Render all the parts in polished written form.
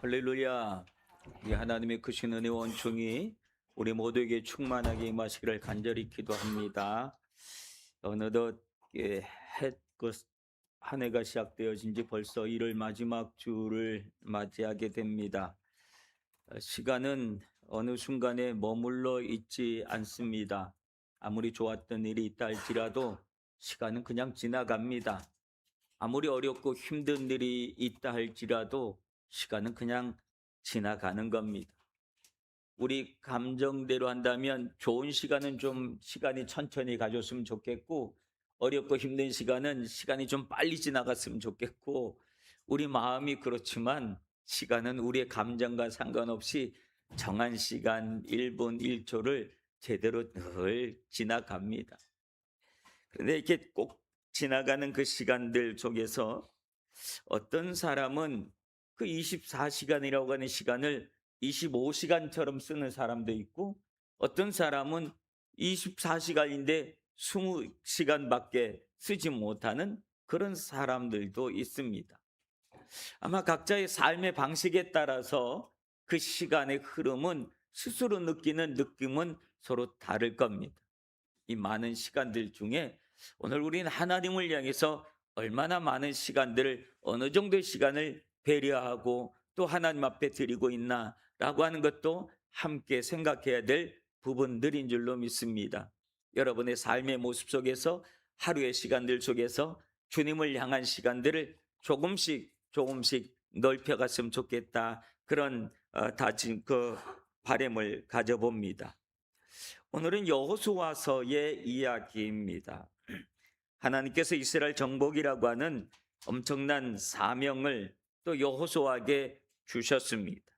할렐루야. 이 하나님의 크신 은혜 원총이 우리 모두에게 충만하게 임하시기를 간절히 기도합니다. 어느덧 한 해가 시작되어진 지 벌써 1월 마지막 주를 맞이하게 됩니다. 시간은 어느 순간에 머물러 있지 않습니다. 아무리 좋았던 일이 있다 할지라도 시간은 그냥 지나갑니다. 아무리 어렵고 힘든 일이 있다 할지라도 시간은 그냥 지나가는 겁니다. 우리 감정대로 한다면 좋은 시간은 좀 시간이 천천히 가줬으면 좋겠고, 어렵고 힘든 시간이 좀 빨리 지나갔으면 좋겠고, 우리 마음이 그렇지만 시간은 우리의 감정과 상관없이 정한 시간 1분 1초를 제대로 늘 지나갑니다. 그런데 이렇게 꼭 지나가는 그 시간들 속에서 어떤 사람은 그 24시간이라고 하는 시간을 25시간처럼 쓰는 사람도 있고, 어떤 사람은 24시간인데 20시간밖에 쓰지 못하는 그런 사람들도 있습니다. 아마 각자의 삶의 방식에 따라서 그 시간의 흐름은, 스스로 느끼는 느낌은 서로 다를 겁니다. 이 많은 시간들 중에 오늘 우리는 하나님을 향해서 얼마나 많은 시간들을, 어느 정도의 시간을 배려하고 또 하나님 앞에 드리고 있나라고 하는 것도 함께 생각해야 될 부분들인 줄로 믿습니다. 여러분의 삶의 모습 속에서, 하루의 시간들 속에서 주님을 향한 시간들을 조금씩 넓혀갔으면 좋겠다, 그런 다짐, 바람을 가져봅니다. 오늘은 여호수아서의 이야기입니다. 하나님께서 이스라엘 정복이라고 하는 엄청난 사명을 또 여호수아에게 주셨습니다.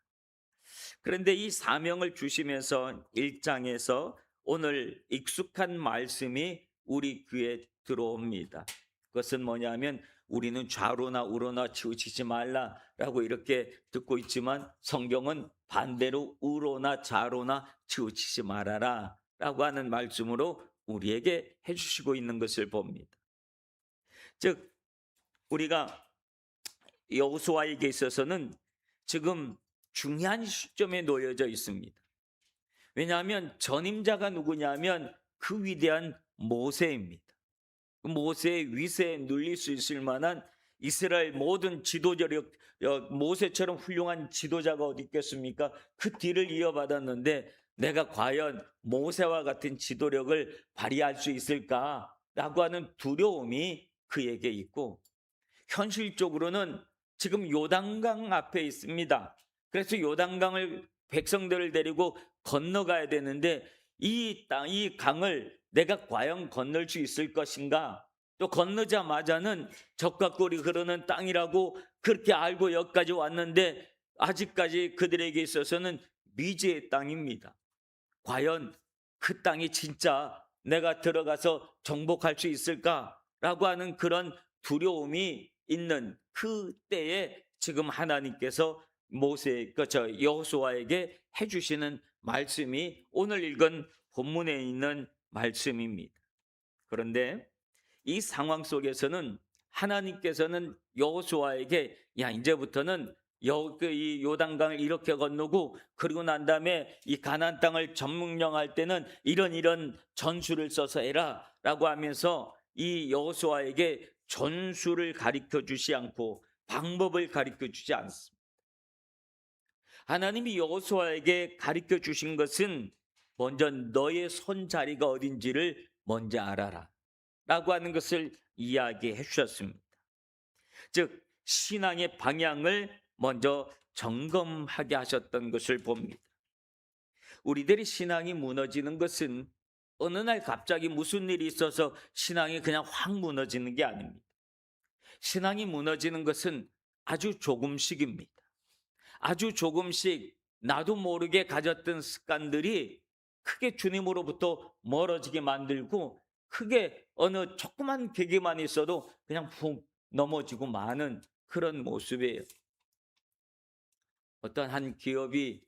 그런데 이 사명을 주시면서 1장에서 오늘 익숙한 말씀이 우리 귀에 들어옵니다. 그것은 뭐냐면, 우리는 좌로나 우로나 치우치지 말라라고 이렇게 듣고 있지만 성경은 반대로 우로나 좌로나 치우치지 말아라 라고 하는 말씀으로 우리에게 해주시고 있는 것을 봅니다. 즉, 우리가 여호수아에게 있어서는 지금 중요한 시점에 놓여져 있습니다. 왜냐하면 전임자가 누구냐면 그 위대한 모세입니다. 모세의 위세에 눌릴 수 있을 만한 이스라엘 모든 지도자력, 모세처럼 훌륭한 지도자가 어디 있겠습니까? 그 뒤를 이어받았는데 내가 과연 모세와 같은 지도력을 발휘할 수 있을까라고 하는 두려움이 그에게 있고, 현실적으로는 지금 요단강 앞에 있습니다. 그래서 요단강을, 백성들을 데리고 건너가야 되는데 이 강을 내가 과연 건널 수 있을 것인가? 또 건너자마자는 적과 꿀이 흐르는 땅이라고 그렇게 알고 여기까지 왔는데 아직까지 그들에게 있어서는 미지의 땅입니다. 과연 그 땅이 진짜 내가 들어가서 정복할 수 있을까라고 하는 그런 두려움이 있는 그 때에 지금 하나님께서 여호수아에게 해주시는 말씀이 오늘 읽은 본문에 있는 말씀입니다. 그런데 이 상황 속에서는 하나님께서는 여호수아에게, 야, 이제부터는 이 요단강을 이렇게 건너고, 그리고 난 다음에 이 가나안 땅을 점령할 때는 이런 전술을 써서 해라 라고 하면서 이 여호수아에게 전술을 가르쳐 주지 않고 방법을 가르쳐 주지 않습니다. 하나님이 여호수아에게 가르쳐 주신 것은 먼저 너의 손자리가 어딘지를 먼저 알아라 라고 하는 것을 이야기해 주셨습니다. 즉, 신앙의 방향을 먼저 점검하게 하셨던 것을 봅니다. 우리들이 신앙이 무너지는 것은 어느 날 갑자기 무슨 일이 있어서 신앙이 그냥 확 무너지는 게 아닙니다. 신앙이 무너지는 것은 아주 조금씩입니다. 아주 조금씩 나도 모르게 가졌던 습관들이 크게 주님으로부터 멀어지게 만들고, 크게 어느 조그만 계기만 있어도 그냥 푹 넘어지고 마는 그런 모습이에요. 어떤 한 기업이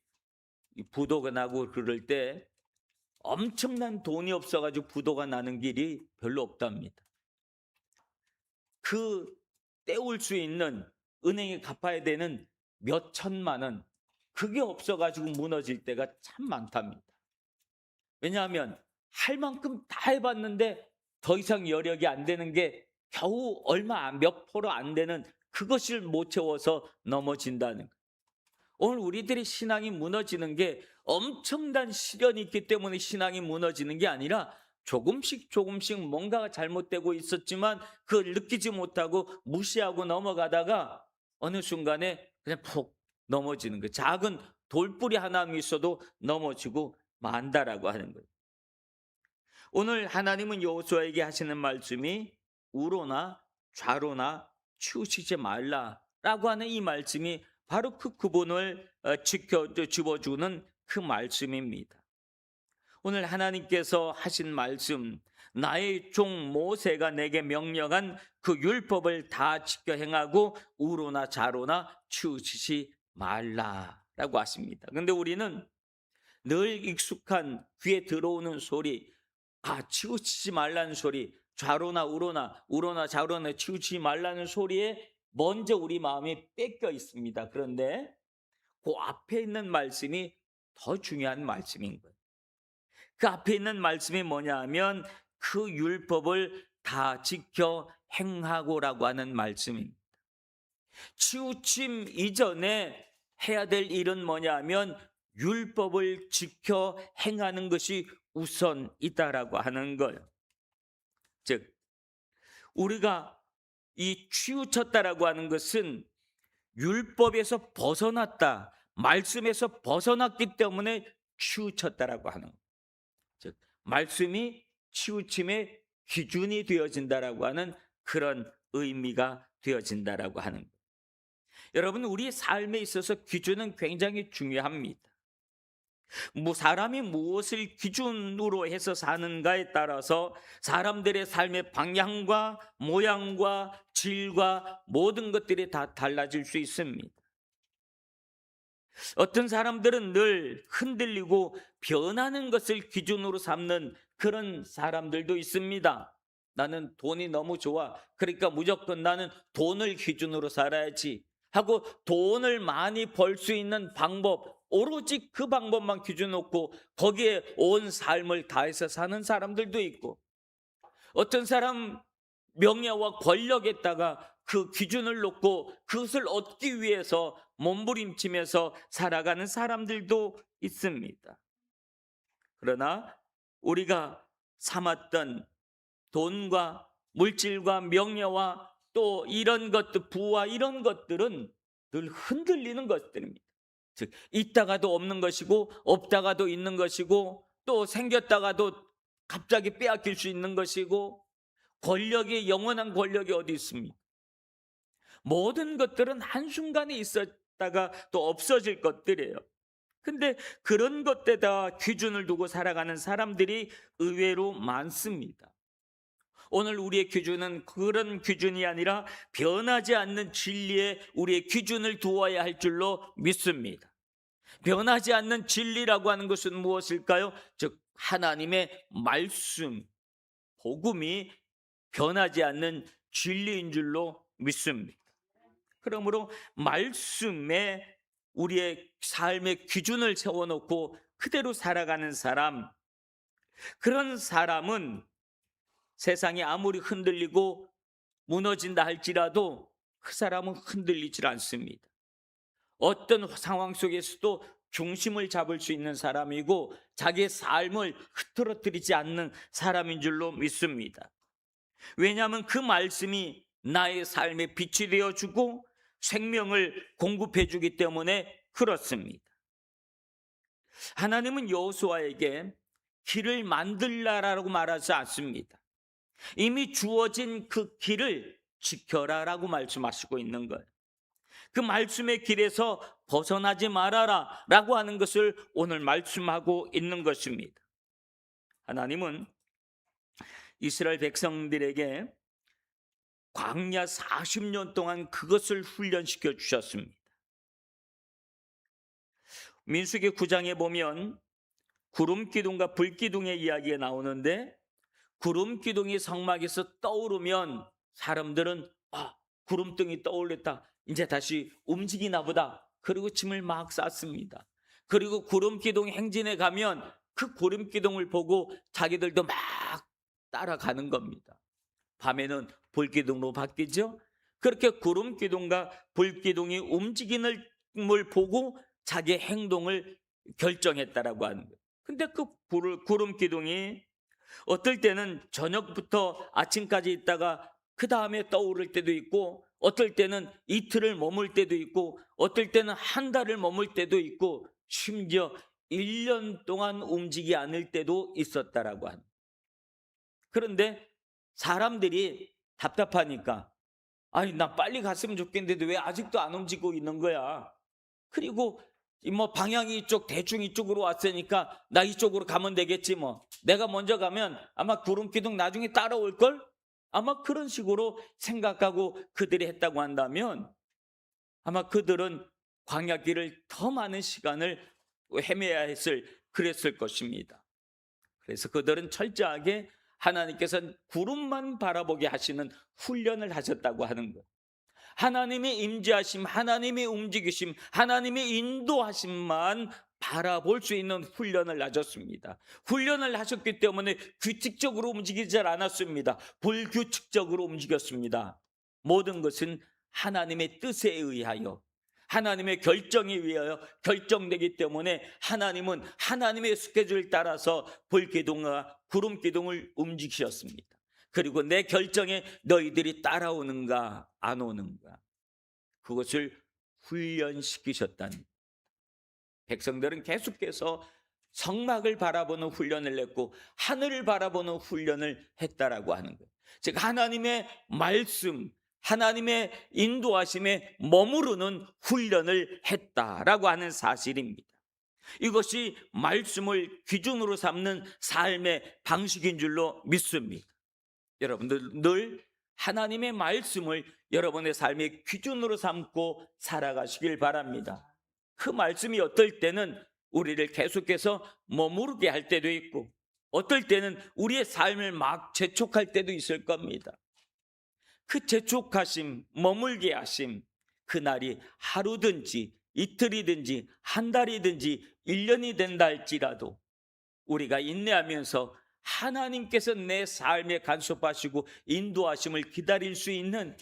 부도가 나고 그럴 때 엄청난 돈이 없어가지고 부도가 나는 길이 별로 없답니다. 그 떼올 수 있는, 은행에 갚아야 되는 몇 천만 원, 그게 없어가지고 무너질 때가 참 많답니다. 왜냐하면 할 만큼 다 해봤는데 더 이상 여력이 안 되는 게 겨우 몇 프로 안 되는 그것을 못 채워서 넘어진다는 거예요. 오늘 우리들의 신앙이 무너지는 게 엄청난 시련이 있기 때문에 신앙이 무너지는 게 아니라 조금씩 뭔가가 잘못되고 있었지만 그걸 느끼지 못하고 무시하고 넘어가다가 어느 순간에 그냥 푹 넘어지는 거예요. 작은 돌뿌리 하나 있어도 넘어지고 만다라고 하는 거예요. 오늘 하나님은 여호수아에게 하시는 말씀이 우로나 좌로나 치우치지 말라라고 하는 이 말씀이 바로 그 구분을 집어주는 그 말씀입니다. 오늘 하나님께서 하신 말씀, 나의 종 모세가 내게 명령한 그 율법을 다 지켜 행하고 우로나 좌로나 치우치지 말라라고 하십니다. 그런데 우리는 늘 익숙한 귀에 들어오는 소리, 치우치지 말라는 소리, 좌로나 우로나 좌로나 치우치지 말라는 소리에 먼저 우리 마음이 뺏겨 있습니다. 그런데 그 앞에 있는 말씀이 더 중요한 말씀인 거예요. 그 앞에 있는 말씀이 뭐냐 하면 그 율법을 다 지켜 행하고라고 하는 말씀입니다. 치우침 이전에 해야 될 일은 뭐냐 하면 율법을 지켜 행하는 것이 우선이다라고 하는 거예요. 즉 우리가 이 치우쳤다라고 하는 것은 율법에서 벗어났다, 말씀에서 벗어났기 때문에 치우쳤다라고 하는 거예요. 즉 말씀이 치우침의 기준이 되어진다라고 하는 그런 의미가 되어진다라고 하는 거예요. 여러분, 우리 삶에 있어서 기준은 굉장히 중요합니다. 사람이 무엇을 기준으로 해서 사는가에 따라서 사람들의 삶의 방향과 모양과 질과 모든 것들이 다 달라질 수 있습니다. 어떤 사람들은 늘 흔들리고 변하는 것을 기준으로 삼는 그런 사람들도 있습니다. 나는 돈이 너무 좋아, 그러니까 무조건 나는 돈을 기준으로 살아야지 하고 돈을 많이 벌 수 있는 방법, 오로지 그 방법만 기준 놓고 거기에 온 삶을 다해서 사는 사람들도 있고, 어떤 사람 명예와 권력에다가 그 기준을 놓고 그것을 얻기 위해서 몸부림치면서 살아가는 사람들도 있습니다. 그러나 우리가 삼았던 돈과 물질과 명예와 또 이런 것들, 부와 이런 것들은 늘 흔들리는 것들입니다. 즉 있다가도 없는 것이고 없다가도 있는 것이고 또 생겼다가도 갑자기 빼앗길 수 있는 것이고, 권력이, 영원한 권력이 어디 있습니까? 모든 것들은 한순간에 있었다가 또 없어질 것들이에요. 근데 그런 것에다 기준을 두고 살아가는 사람들이 의외로 많습니다. 오늘 우리의 기준은 그런 기준이 아니라 변하지 않는 진리에 우리의 기준을 두어야 할 줄로 믿습니다. 변하지 않는 진리라고 하는 것은 무엇일까요? 즉 하나님의 말씀, 복음이 변하지 않는 진리인 줄로 믿습니다. 그러므로 말씀에 우리의 삶의 기준을 세워놓고 그대로 살아가는 사람, 그런 사람은 세상이 아무리 흔들리고 무너진다 할지라도 그 사람은 흔들리질 않습니다. 어떤 상황 속에서도 중심을 잡을 수 있는 사람이고 자기의 삶을 흐트러뜨리지 않는 사람인 줄로 믿습니다. 왜냐하면 그 말씀이 나의 삶에 빛이 되어주고 생명을 공급해주기 때문에 그렇습니다. 하나님은 여호수아에게 길을 만들라라고 말하지 않습니다. 이미 주어진 그 길을 지켜라라고 말씀하시고 있는 거예요. 그 말씀의 길에서 벗어나지 말아라 라고 하는 것을 오늘 말씀하고 있는 것입니다. 하나님은 이스라엘 백성들에게 광야 40년 동안 그것을 훈련시켜 주셨습니다. 민수기 9장에 보면 구름 기둥과 불 기둥의 이야기가 나오는데, 구름 기둥이 성막에서 떠오르면 사람들은 구름등이 떠올렸다, 이제 다시 움직이나 보다 그리고 짐을 막 쌌습니다. 그리고 구름기둥 행진에 가면 그 구름기둥을 보고 자기들도 막 따라가는 겁니다. 밤에는 불기둥으로 바뀌죠. 그렇게 구름기둥과 불기둥이 움직이는 걸 보고 자기의 행동을 결정했다라고 하는 거예요. 근데 그 구름기둥이 어떨 때는 저녁부터 아침까지 있다가 그 다음에 떠오를 때도 있고, 어떨 때는 이틀을 머물 때도 있고, 어떨 때는 한 달을 머물 때도 있고, 심지어 1년 동안 움직이지 않을 때도 있었다라고 합니다. 그런데 사람들이 답답하니까, 아니 나 빨리 갔으면 좋겠는데 왜 아직도 안 움직이고 있는 거야? 그리고 뭐 방향이 이쪽, 대충 이쪽으로 왔으니까 나 이쪽으로 가면 되겠지 뭐. 내가 먼저 가면 아마 구름기둥 나중에 따라올걸? 아마 그런 식으로 생각하고 그들이 했다고 한다면, 아마 그들은 광야길을 더 많은 시간을 헤매야 그랬을 것입니다. 그래서 그들은 철저하게 하나님께서 구름만 바라보게 하시는 훈련을 하셨다고 하는 것. 하나님의 임재하심, 하나님의 움직이심, 하나님의 인도하심만 바라볼 수 있는 훈련을 하셨습니다. 훈련을 하셨기 때문에 규칙적으로 움직이지 않았습니다. 불규칙적으로 움직였습니다. 모든 것은 하나님의 뜻에 의하여, 하나님의 결정에 의하여 결정되기 때문에 하나님은 하나님의 스케줄을 따라서 불기둥과 구름기둥을 움직이셨습니다. 그리고 내 결정에 너희들이 따라오는가 안 오는가, 그것을 훈련시키셨다는, 백성들은 계속해서 성막을 바라보는 훈련을 했고 하늘을 바라보는 훈련을 했다라고 하는 거예요. 즉 하나님의 말씀, 하나님의 인도하심에 머무르는 훈련을 했다라고 하는 사실입니다. 이것이 말씀을 기준으로 삼는 삶의 방식인 줄로 믿습니다. 여러분들 늘 하나님의 말씀을 여러분의 삶의 기준으로 삼고 살아가시길 바랍니다. 그 말씀이 어떨 때는 우리를 계속해서 머무르게 할 때도 있고, 어떨 때는 우리의 삶을 막 재촉할 때도 있을 겁니다. 그 재촉하심, 머물게 하심, 그날이 하루든지 이틀이든지 한 달이든지 1년이 된다 할지라도 우리가 인내하면서 하나님께서 내 삶에 간섭하시고 인도하심을 기다릴 수 있는,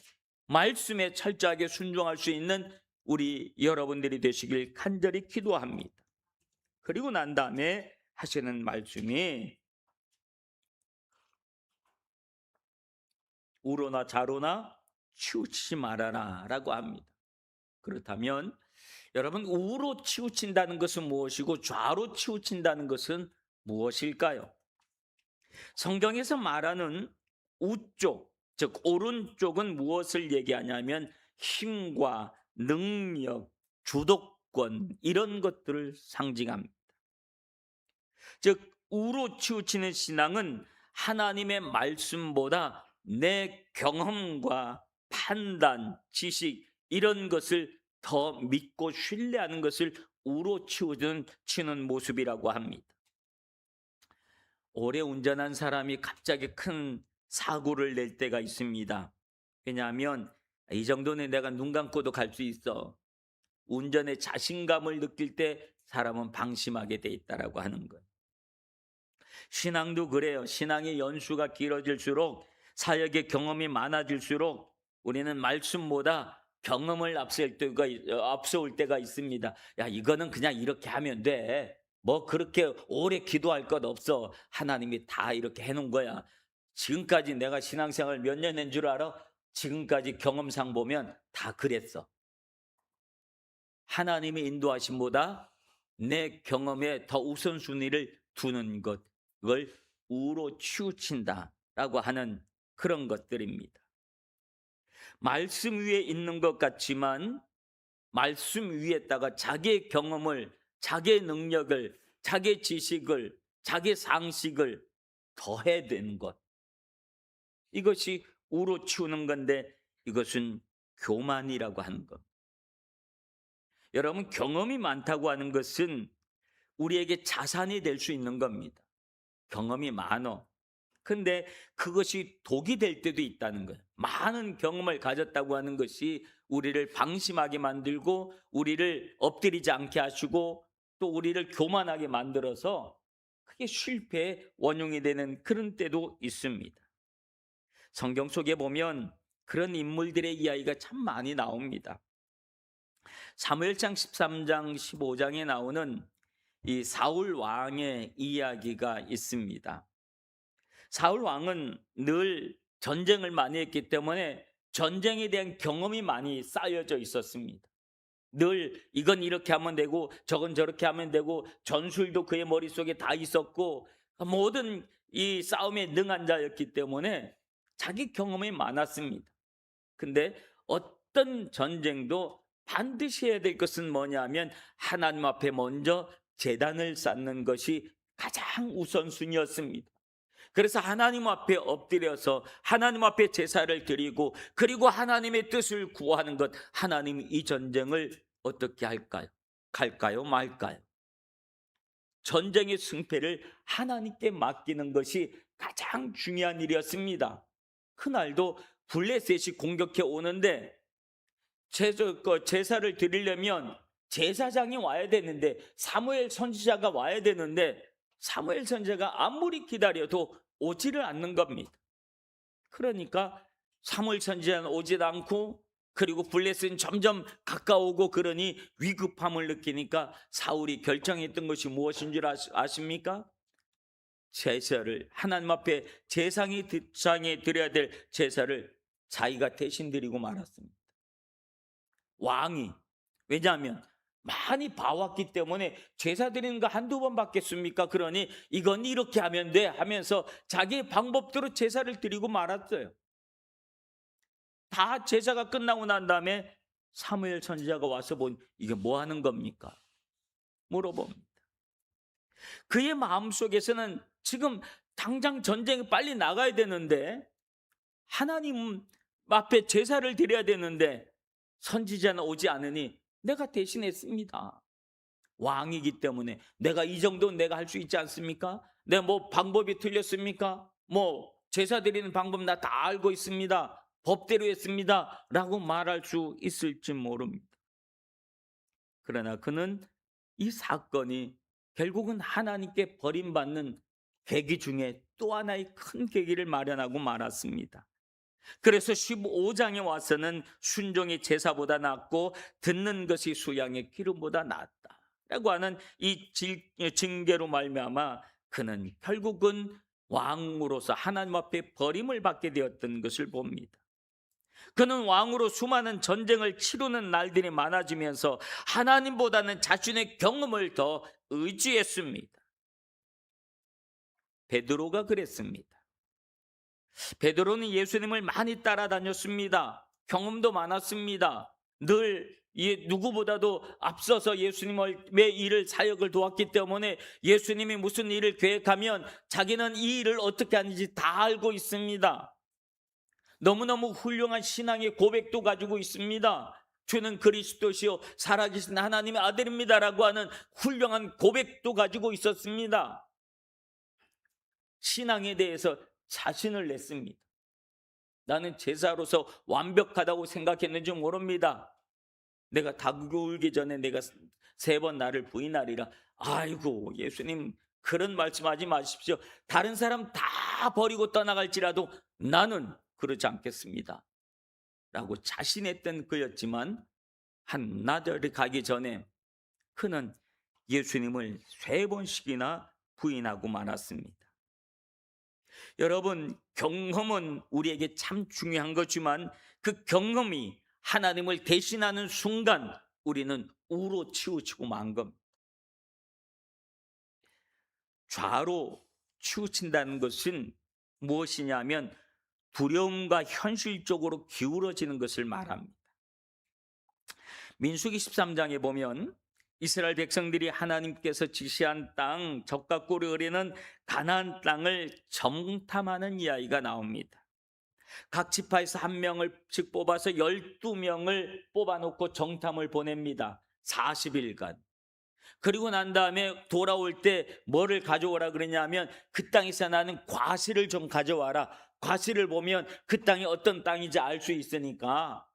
말씀에 철저하게 순종할 수 있는 우리 여러분들이 되시길 간절히 기도합니다. 그리고 난 다음에 하시는 말씀이 우로나 좌로나 치우치지 말아라 라고 합니다. 그렇다면 여러분, 우로 치우친다는 것은 무엇이고 좌로 치우친다는 것은 무엇일까요? 성경에서 말하는 우쪽, 즉 오른쪽은 무엇을 얘기하냐면 힘과 능력, 주도권, 이런 것들을 상징합니다. 즉 우로 치우치는 신앙은 하나님의 말씀보다 내 경험과 판단, 지식, 이런 것을 더 믿고 신뢰하는 것을 우로 치는 모습이라고 합니다. 오래 운전한 사람이 갑자기 큰 사고를 낼 때가 있습니다. 왜냐하면 이 정도는 내가 눈 감고도 갈 수 있어. 운전에 자신감을 느낄 때 사람은 방심하게 돼 있다라고 하는 거예요. 신앙도 그래요. 신앙의 연수가 길어질수록, 사역의 경험이 많아질수록 우리는 말씀보다 경험을 앞서올 때가 있습니다. 야, 이거는 그냥 이렇게 하면 돼. 뭐 그렇게 오래 기도할 것 없어. 하나님이 다 이렇게 해놓은 거야. 지금까지 내가 신앙생활 몇 년 한 줄 알아? 지금까지 경험상 보면 다 그랬어. 하나님의 인도하심보다 내 경험에 더 우선순위를 두는 것, 그걸 우로 치우친다라고 하는 그런 것들입니다. 말씀 위에 있는 것 같지만 말씀 위에다가 자기의 경험을, 자기의 능력을, 자기의 지식을, 자기의 상식을 더해야 되는 것, 이것이 우로 치우는 건데 이것은 교만이라고 하는 것. 여러분, 경험이 많다고 하는 것은 우리에게 자산이 될 수 있는 겁니다. 경험이 많어. 근데 그것이 독이 될 때도 있다는 거예요. 많은 경험을 가졌다고 하는 것이 우리를 방심하게 만들고 우리를 엎드리지 않게 하시고 또 우리를 교만하게 만들어서 그게 실패의 원흉이 되는 그런 때도 있습니다. 성경 속에 보면 그런 인물들의 이야기가 참 많이 나옵니다. 사무엘상 13장 15장에 나오는 이 사울 왕의 이야기가 있습니다. 사울 왕은 늘 전쟁을 많이 했기 때문에 전쟁에 대한 경험이 많이 쌓여져 있었습니다. 늘 이건 이렇게 하면 되고 저건 저렇게 하면 되고 전술도 그의 머릿속에 다 있었고 모든 이 싸움에 능한 자였기 때문에 자기 경험이 많았습니다. 근데 어떤 전쟁도 반드시 해야 될 것은 뭐냐면 하나님 앞에 먼저 제단을 쌓는 것이 가장 우선순위였습니다. 그래서 하나님 앞에 엎드려서 하나님 앞에 제사를 드리고 그리고 하나님의 뜻을 구하는 것, 하나님이 이 전쟁을 어떻게 할까요? 갈까요? 말까요? 전쟁의 승패를 하나님께 맡기는 것이 가장 중요한 일이었습니다. 그날도 블레셋이 공격해 오는데 제사를 드리려면 제사장이 와야 되는데 사무엘 선지자가 와야 되는데 사무엘 선지자가 아무리 기다려도 오지를 않는 겁니다. 그러니까 사무엘 선지자는 오지 않고 그리고 블레셋은 점점 가까우고 그러니 위급함을 느끼니까 사울이 결정했던 것이 무엇인 줄 아십니까? 제사를 하나님 앞에 제상에 드려야 될 제사를 자기가 대신 드리고 말았습니다. 왕이 왜냐하면 많이 봐왔기 때문에 제사 드리는 거 한두 번 받겠습니까? 그러니 이건 이렇게 하면 돼 하면서 자기의 방법대로 제사를 드리고 말았어요. 다 제사가 끝나고 난 다음에 사무엘 선지자가 와서 본 이게 뭐 하는 겁니까? 물어봅니다. 그의 마음속에서는 지금 당장 전쟁에 빨리 나가야 되는데 하나님 앞에 제사를 드려야 되는데 선지자는 오지 않으니 내가 대신했습니다. 왕이기 때문에 내가 이 정도는 내가 할 수 있지 않습니까? 내가 뭐 방법이 틀렸습니까? 뭐 제사 드리는 방법 나 다 알고 있습니다. 법대로 했습니다. 라고 말할 수 있을지 모릅니다. 그러나 그는 이 사건이 결국은 하나님께 버림받는 계기 중에 또 하나의 큰 계기를 마련하고 말았습니다. 그래서 15장에 와서는 순종이 제사보다 낫고 듣는 것이 수양의 기름보다 낫다 라고 하는 이 징계로 말미암아 그는 결국은 왕으로서 하나님 앞에 버림을 받게 되었던 것을 봅니다. 그는 왕으로 수많은 전쟁을 치르는 날들이 많아지면서 하나님보다는 자신의 경험을 더 의지했습니다. 베드로가 그랬습니다. 베드로는 예수님을 많이 따라다녔습니다. 경험도 많았습니다. 늘 누구보다도 앞서서 예수님의 일을 사역을 도왔기 때문에 예수님이 무슨 일을 계획하면 자기는 이 일을 어떻게 하는지 다 알고 있습니다. 너무너무 훌륭한 신앙의 고백도 가지고 있습니다. 주는 그리스도시요 살아계신 하나님의 아들입니다라고 하는 훌륭한 고백도 가지고 있었습니다. 신앙에 대해서 자신을 냈습니다. 나는 제사로서 완벽하다고 생각했는지 모릅니다. 내가 다그고 울기 전에 내가 3번 나를 부인하리라. 아이고 예수님 그런 말씀하지 마십시오. 다른 사람 다 버리고 떠나갈지라도 나는 그러지 않겠습니다 라고 자신했던 그였지만 한나절이 가기 전에 그는 예수님을 3번씩이나 부인하고 말았습니다. 여러분 경험은 우리에게 참 중요한 거지만 그 경험이 하나님을 대신하는 순간 우리는 우로 치우치고 만 겁니다. 좌로 치우친다는 것은 무엇이냐면 두려움과 현실적으로 기울어지는 것을 말합니다. 민수기 13장에 보면 이스라엘 백성들이 하나님께서 지시한 땅 적과 꿀이 흐르는 가나안 땅을 정탐하는 이야기가 나옵니다. 각 지파에서 1명을씩 뽑아서 12명을 뽑아놓고 정탐을 보냅니다. 40일간. 그리고 난 다음에 돌아올 때 뭐를 가져오라 그러냐면 그 땅에서 나는 과실을 좀 가져와라. 과실을 보면 그 땅이 어떤 땅인지 알 수 있으니까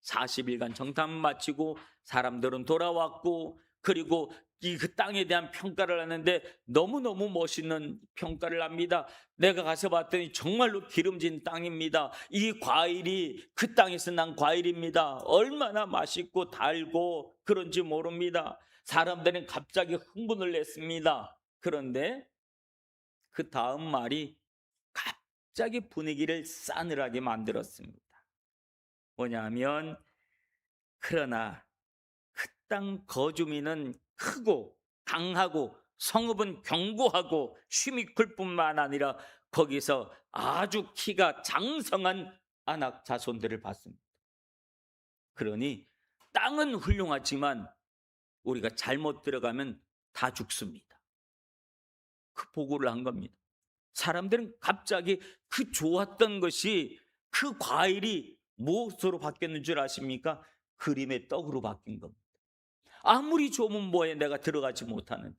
40일간 정탐 마치고 사람들은 돌아왔고, 그리고 그 땅에 대한 평가를 하는데 너무너무 멋있는 평가를 합니다. 내가 가서 봤더니 정말로 기름진 땅입니다. 이 과일이 그 땅에서 난 과일입니다. 얼마나 맛있고 달고 그런지 모릅니다. 사람들은 갑자기 흥분을 냈습니다. 그런데 그 다음 말이 갑자기 분위기를 싸늘하게 만들었습니다. 뭐냐면, 그러나 그 땅 거주민은 크고 강하고 성읍은 견고하고 쉼이 클 뿐만 아니라 거기서 아주 키가 장성한 아낙 자손들을 봤습니다. 그러니 땅은 훌륭하지만 우리가 잘못 들어가면 다 죽습니다. 그 보고를 한 겁니다. 사람들은 갑자기 그 좋았던 것이, 그 과일이 무엇으로 바뀌었는 줄 아십니까? 그림의 떡으로 바뀐 겁니다. 아무리 좋으면 뭐해, 내가 들어가지 못하는데.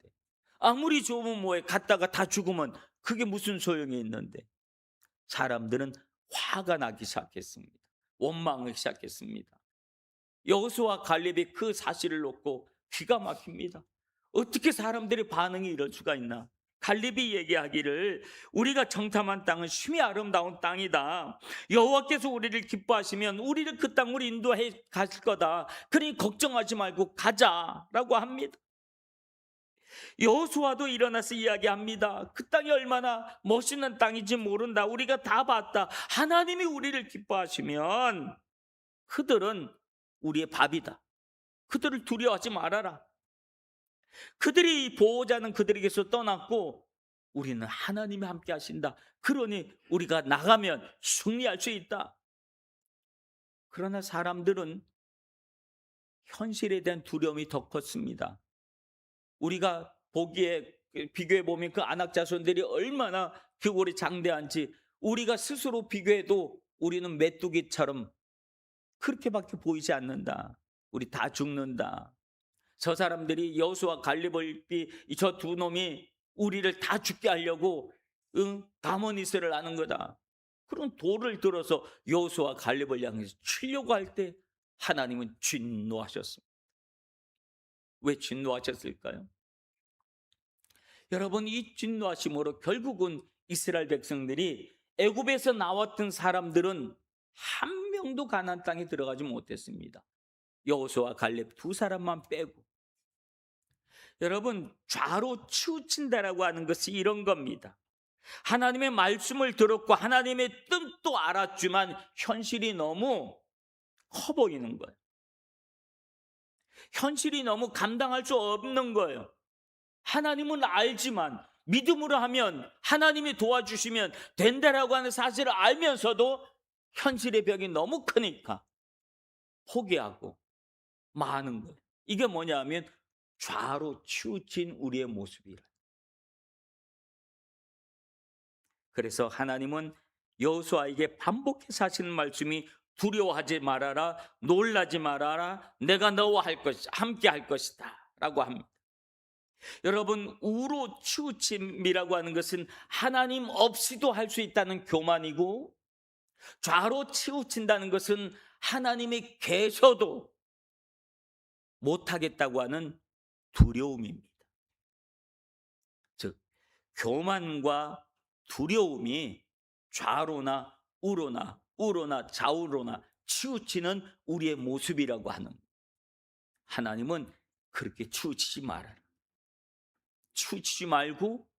아무리 좋으면 뭐해, 갔다가 다 죽으면 그게 무슨 소용이 있는데. 사람들은 화가 나기 시작했습니다. 원망하기 시작했습니다. 여호수아 갈렙이 그 사실을 놓고 기가 막힙니다. 어떻게 사람들의 반응이 이럴 수가 있나? 갈렙이 얘기하기를, 우리가 정탐한 땅은 쉼이 아름다운 땅이다. 여호와께서 우리를 기뻐하시면 우리를 그 땅으로 인도해 가실 거다. 그러니 걱정하지 말고 가자라고 합니다. 여호수아도 일어나서 이야기합니다. 그 땅이 얼마나 멋있는 땅인지 모른다. 우리가 다 봤다. 하나님이 우리를 기뻐하시면 그들은 우리의 밥이다. 그들을 두려워하지 말아라. 그들이 보호자는 그들에게서 떠났고 우리는 하나님이 함께 하신다. 그러니 우리가 나가면 승리할 수 있다. 그러나 사람들은 현실에 대한 두려움이 더 컸습니다. 우리가 보기에, 비교해 보면 그 아낙 자손들이 얼마나 규모이 장대한지 우리가 스스로 비교해도 우리는 메뚜기처럼 그렇게밖에 보이지 않는다. 우리 다 죽는다. 저 사람들이 여호수아 갈렙을 저 두 놈이 우리를 다 죽게 하려고 가모니스를 하는 거다. 그런 돌을 들어서 여호수아 갈렙을 향해서 치려고 할 때 하나님은 진노하셨습니다. 왜 진노하셨을까요? 여러분, 이 진노하심으로 결국은 이스라엘 백성들이, 애굽에서 나왔던 사람들은 한 명도 가나안 땅에 들어가지 못했습니다. 여호수아 갈렙 두 사람만 빼고. 여러분, 좌로 치우친다라고 하는 것이 이런 겁니다. 하나님의 말씀을 들었고 하나님의 뜻도 알았지만 현실이 너무 커 보이는 거예요. 현실이 너무 감당할 수 없는 거예요. 하나님은 알지만, 믿음으로 하면 하나님이 도와주시면 된다라고 하는 사실을 알면서도 현실의 벽이 너무 크니까 포기하고 마는 거예요. 이게 뭐냐면 좌로 치우친 우리의 모습이라. 그래서 하나님은 여호수아에게 반복해서 하시는 말씀이, 두려워하지 말아라, 놀라지 말아라, 내가 너와 함께 할 것이다 라고 합니다. 여러분, 우로 치우침이라고 하는 것은 하나님 없이도 할 수 있다는 교만이고, 좌로 치우친다는 것은 하나님이 계셔도 못하겠다고 하는 두려움입니다. 즉, 교만과 두려움이 좌로나 우로나 좌우로나 치우치는 우리의 모습이라고 하는, 하나님은 그렇게 치우치지 말아라. 치우치지 말고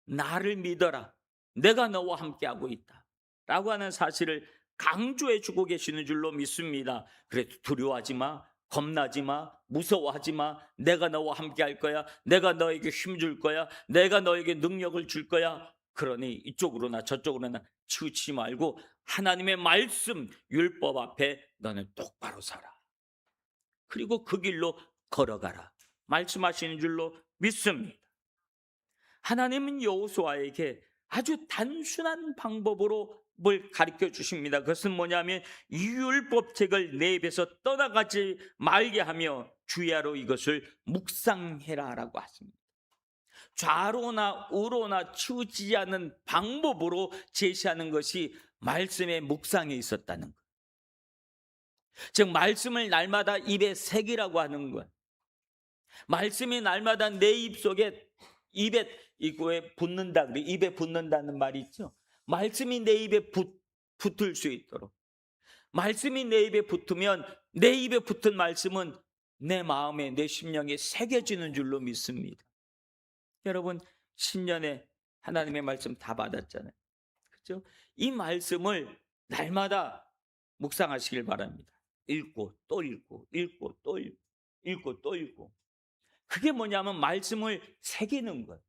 나를 믿어라. 내가 너와 함께하고 있다 라고 하는 사실을 강조해 주고 계시는 줄로 믿습니다. 그래도 두려워하지 마, 겁나지 마, 무서워하지 마. 내가 너와 함께 할 거야. 내가 너에게 힘 줄 거야. 내가 너에게 능력을 줄 거야. 그러니 이쪽으로나 저쪽으로나 치우치지 말고 하나님의 말씀, 율법 앞에 너는 똑바로 살아. 그리고 그 길로 걸어가라 말씀하시는 줄로 믿습니다. 하나님은 여호수아에게 아주 단순한 방법으로 뭘 가르쳐 주십니다. 그것은 뭐냐면 이 율법책을 내 입에서 떠나가지 말게 하며 주야로 이것을 묵상해라 라고 하십니다. 좌로나 우로나 치우치지 않는 방법으로 제시하는 것이 말씀의 묵상에 있었다는 것. 즉 말씀을 날마다 입에 새기라고 하는 것. 말씀이 날마다 내 입속에 입에 이거에 붙는다 그래. 입에 붙는다는 말이 있죠. 말씀이 내 입에 붙을 수 있도록. 말씀이 내 입에 붙으면 내 입에 붙은 말씀은 내 마음에 내 심령에 새겨지는 줄로 믿습니다. 여러분 신년에 하나님의 말씀 다 받았잖아요. 그렇죠? 이 말씀을 날마다 묵상하시길 바랍니다. 읽고 또 읽고 읽고 또 읽고 읽고 또 읽고. 그게 뭐냐면 말씀을 새기는 것.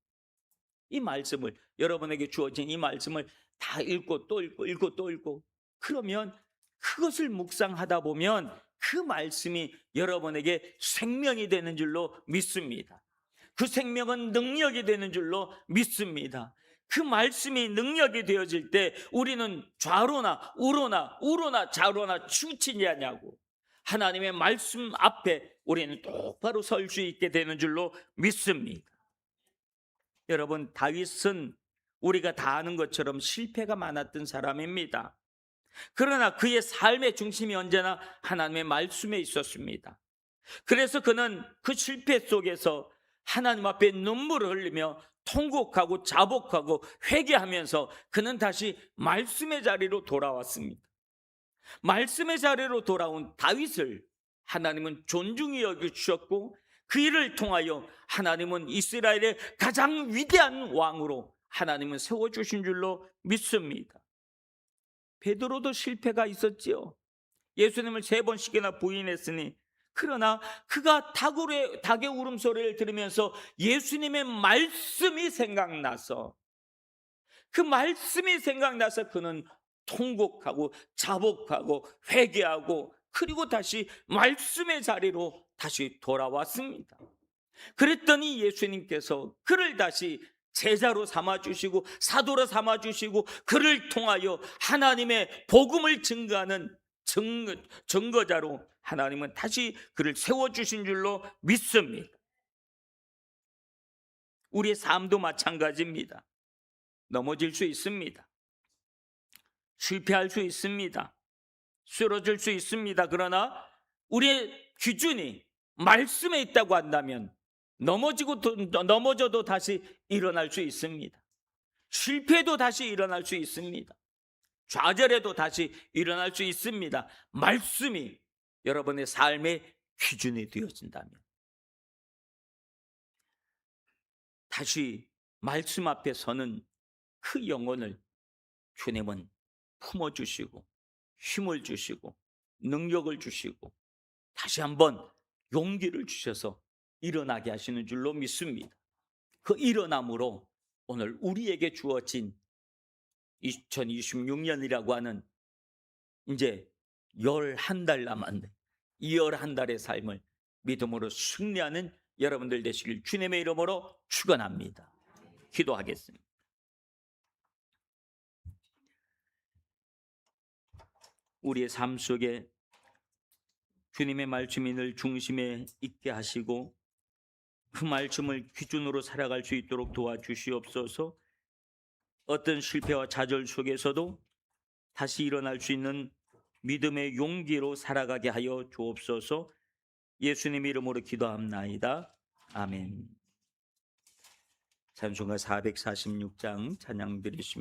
이 말씀을 여러분에게 주어진 이 말씀을 다 읽고 또 읽고 읽고 또 읽고 그러면 그것을 묵상하다 보면 그 말씀이 여러분에게 생명이 되는 줄로 믿습니다. 그 생명은 능력이 되는 줄로 믿습니다. 그 말씀이 능력이 되어질 때 우리는 좌로나 우로나 좌로나 치우치지 않냐고 하나님의 말씀 앞에 우리는 똑바로 설 수 있게 되는 줄로 믿습니다. 여러분 다윗은 우리가 다 아는 것처럼 실패가 많았던 사람입니다. 그러나 그의 삶의 중심이 언제나 하나님의 말씀에 있었습니다. 그래서 그는 그 실패 속에서 하나님 앞에 눈물을 흘리며 통곡하고 자복하고 회개하면서 그는 다시 말씀의 자리로 돌아왔습니다. 말씀의 자리로 돌아온 다윗을 하나님은 존중히 여겨주셨고 그 일을 통하여 하나님은 이스라엘의 가장 위대한 왕으로 하나님은 세워주신 줄로 믿습니다. 베드로도 실패가 있었지요. 예수님을 3번씩이나 부인했으니 그러나 그가 닭의 울음소리를 들으면서 예수님의 말씀이 생각나서 그는 통곡하고 자복하고 회개하고 그리고 다시 말씀의 자리로 다시 돌아왔습니다. 그랬더니 예수님께서 그를 다시 제자로 삼아주시고 사도로 삼아주시고 그를 통하여 하나님의 복음을 증거하는 증거자로 하나님은 다시 그를 세워주신 줄로 믿습니다. 우리의 삶도 마찬가지입니다. 넘어질 수 있습니다. 실패할 수 있습니다. 쓰러질 수 있습니다. 그러나 우리의 기준이 말씀에 있다고 한다면 넘어져도 다시 일어날 수 있습니다. 실패도 다시 일어날 수 있습니다. 좌절해도 다시 일어날 수 있습니다. 말씀이 여러분의 삶의 기준이 되어진다면 다시 말씀 앞에 서는 그 영혼을 주님은 품어주시고 힘을 주시고 능력을 주시고 다시 한번 용기를 주셔서 일어나게 하시는 줄로 믿습니다. 그 일어남으로 오늘 우리에게 주어진 2026년이라고 하는 이제 11달 남았네. 이 11달의 삶을 믿음으로 승리하는 여러분들 되시길 주님의 이름으로 축원합니다. 기도하겠습니다. 우리의 삶 속에 주님의 말씀이 늘 중심에 있게 하시고 그 말씀을 기준으로 살아갈 수 있도록 도와주시옵소서. 어떤 실패와 좌절 속에서도 다시 일어날 수 있는 믿음의 용기로 살아가게 하여 주옵소서. 예수님 이름으로 기도합나이다. 아멘. 찬송가 446장 찬양 드리시면